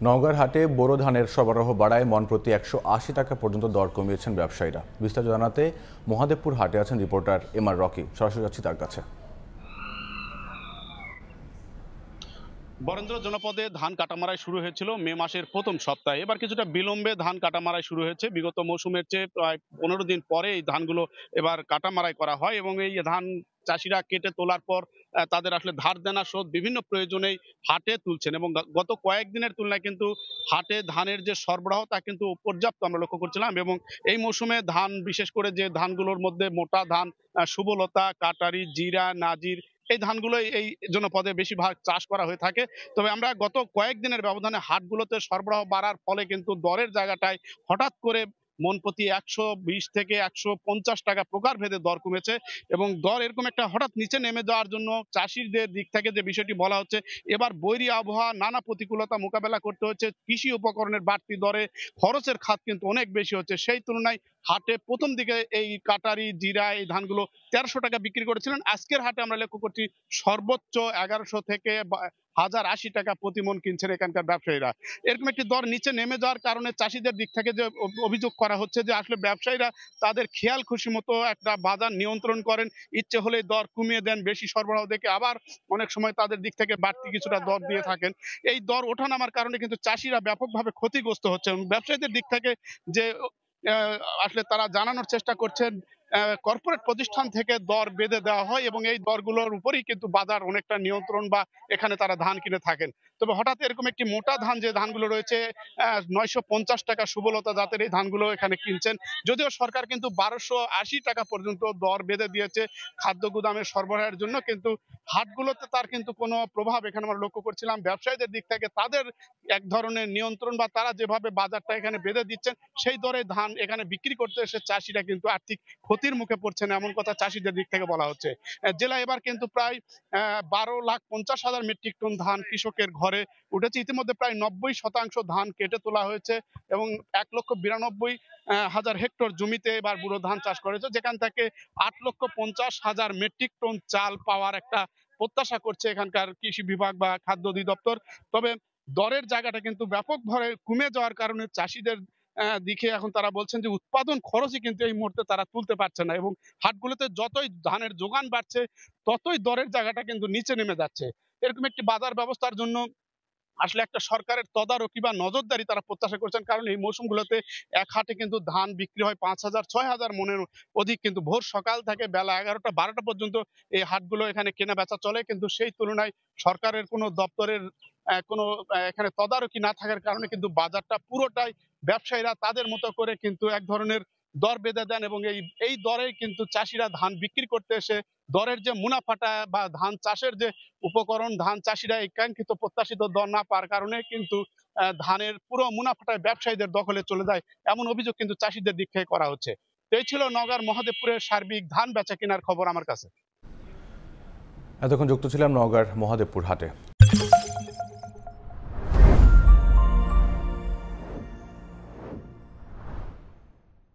নওগাঁর হাটে বোরো ধানের সরবরাহ বাড়ায় মন প্রতি ১৮০ টাকা পর্যন্ত দর কমিয়েছেন ব্যবসায়ীরা। বিস্তারিত জানাতে মহাদেবপুর হাটে আছেন রিপোর্টার এম আর রকি। সরাসরি যাচ্ছি তার কাছে। বরেন্দ্র জনপদে ধান কাটামারাই শুরু হয়েছিল মে মাসের প্রথম সপ্তাহে। এবার কিছুটা বিলম্বে ধান কাটামারাই শুরু হয়েছে। বিগত মৌসুমের চেয়ে প্রায় ১৫ দিন পরে এই ধানগুলো এবার কাটামারাই করা হয় এবং এই ধান চাষিরা কেটে তোলার পর তাদের আসলে ধার দেনা শোধ বিভিন্ন প্রয়োজনেই হাটে তুলছেন এবং গত কয়েকদিনের তুলনায় কিন্তু হাটে ধানের যে সরবরাহ তা কিন্তু পর্যাপ্ত আমরা লক্ষ্য করছিলাম। এবং এই মৌসুমে ধান, বিশেষ করে যে ধানগুলোর মধ্যে মোটা ধান শুভলতা, কাটারি, জিরা, নাজির, এই ধানগুলো এই জনপদে বেশিরভাগ চাষ করা হয়ে থাকে। তবে আমরা গত কয়েকদিনের ব্যবধানে হাটগুলোতে সরবরাহ বাড়ার ফলে কিন্তু দরের জায়গাটায় হঠাৎ করে মন প্রতি ১২০ থেকে ১৫০ টাকা প্রকারভেদে দর কমেছে এবং দর এরকম একটা হঠাৎ নিচে নেমে যাওয়ার জন্য চাষিদের দিক থেকে যে বিষয়টি বলা হচ্ছে, এবার বৈরী আবহাওয়া, নানা প্রতিকূলতা মোকাবেলা করতে হচ্ছে। কৃষি উপকরণের বাড়তি দরে খরচের খাত কিন্তু অনেক বেশি হচ্ছে। সেই তুলনায় হাটে প্রথম দিকে এই কাটারি, জিরা, এই ধানগুলো ১৩০০ টাকা বিক্রি করেছিলেন। আজকের হাটে আমরা লক্ষ্য করছি সর্বোচ্চ ১১০০ থেকে ১০৮০ টাকা প্রতি মন কিনছেন এখানকার ব্যবসায়ীরা। এরকম একটি দর নিচে নেমে যাওয়ার কারণে চাষিদের দিক থেকে যে অভিযোগ করা হচ্ছে যে আসলে ব্যবসায়ীরা তাদের খেয়াল খুশি মতো একটা বাজার নিয়ন্ত্রণ করেন, ইচ্ছে হলে দর কমিয়ে দেন, বেশি সরবরাহ দেখে আবার অনেক সময় তাদের দিক থেকে বাড়তি কিছুটা দর দিয়ে থাকেন। এই দর ওঠানামার কারণে কিন্তু চাষিরা ব্যাপকভাবে ক্ষতিগ্রস্ত হচ্ছে এবং ব্যবসায়ীদের দিক থেকে যে আসলে তারা জানানোর চেষ্টা করছেন কর্পোরেট প্রতিষ্ঠান থেকে দর বেঁধে দেওয়া হয় এবং এই দরগুলোর উপরেই কিন্তু বাজার অনেকটা নিয়ন্ত্রণ বা এখানে তারা ধান কিনে থাকেন। তবে হঠাৎ এরকম একটি মোটা ধান যে ধানগুলো রয়েছে ৯৫০ টাকা শুভলতা জাতের এই ধানগুলো এখানে কিনছেন। যদিও সরকার কিন্তু ১২৮০ টাকা পর্যন্ত দর বেঁধে দিয়েছে খাদ্য গুদামের সরবরাহের জন্য, কিন্তু হাটগুলোতে তার কিন্তু কোনো প্রভাব এখানে আমরা লক্ষ্য করছিলাম। ব্যবসায়ীদের দিক থেকে তাদের এক ধরনের নিয়ন্ত্রণ বা তারা যেভাবে বাজারটা এখানে বেঁধে দিচ্ছেন সেই দরে ধান এখানে বিক্রি করতে এসে চাষিরা কিন্তু আর্থিক ক্ষতির মুখে পড়ছেন, এমন কথা চাষিদের দিক থেকে বলা হচ্ছে। জেলায় এবার কিন্তু প্রায় ১২,৫০,০০০ মেট্রিক টন ধান কৃষকের ঘরে উঠেছে। ইতিমধ্যে প্রায় ৯০% ধান কেটে তোলা হয়েছে এবং ১,৯২,০০০ হেক্টর জমিতে এবার ব্যুরো ধান চাষ করেছে, যেখান থেকে ৮,৫০,০০০ মেট্রিক টন চাল পাওয়ার একটা প্রত্যাশা করছে এখানকার কৃষি বিভাগ বা খাদ্য অধিদপ্তর। তবে দরের জায়গাটা কিন্তু ব্যাপকভাবে কমে যাওয়ার কারণে চাষিদের দিকে এখন তারা বলছেন যে উৎপাদন খরচই কিন্তু এই মুহূর্তে তারা তুলতে পারছে না এবং হাটগুলোতে যতই ধানের যোগান বাড়ছে ততই দরের জায়গাটা কিন্তু নিচে নেমে যাচ্ছে। এরকম একটি বাজার ব্যবস্থার জন্য আসলে একটা সরকারের তদারকি বা নজরদারি তারা প্রত্যাশা করছেন। কারণ এই মৌসুমগুলোতে এক হাটে কিন্তু ধান বিক্রি হয় ৫,০০০ ৬,০০০ মনের অধিক, কিন্তু ভোর সকাল থেকে বেলা ১১টা ১২টা পর্যন্ত এই হাটগুলো এখানে কেনা বেচা চলে। কিন্তু সেই তুলনায় সরকারের কোনো দপ্তরের কোনো এখানে তদারকি না থাকার কারণে কিন্তু বাজারটা পুরোটাই ব্যবসায়ীরা তাদের মতো করে কিন্তু এক ধরনের দর বেঁধে দেন এবং এই দরেই কিন্তু চাষিরা ধান বিক্রি করতে এসে দরের যে মুনাফাটা বা ধান চাষের যে উপকরণ, ধান চাষিরা এই কাঙ্ক্ষিত প্রত্যাশিত দর না পাওয়ার কারণে কিন্তু ধানের পুরো মুনাফাটা ব্যবসায়ীদের দখলে চলে যায়, এমন অভিযোগ কিন্তু চাষিদের দিক থেকে করা হচ্ছে। তো এই ছিল নওগাঁর মহাদেবপুরের সার্বিক ধান বেচা কেনার খবর আমার কাছে। এতক্ষণ যুক্ত ছিলাম নওগাঁর মহাদেবপুর হাটে।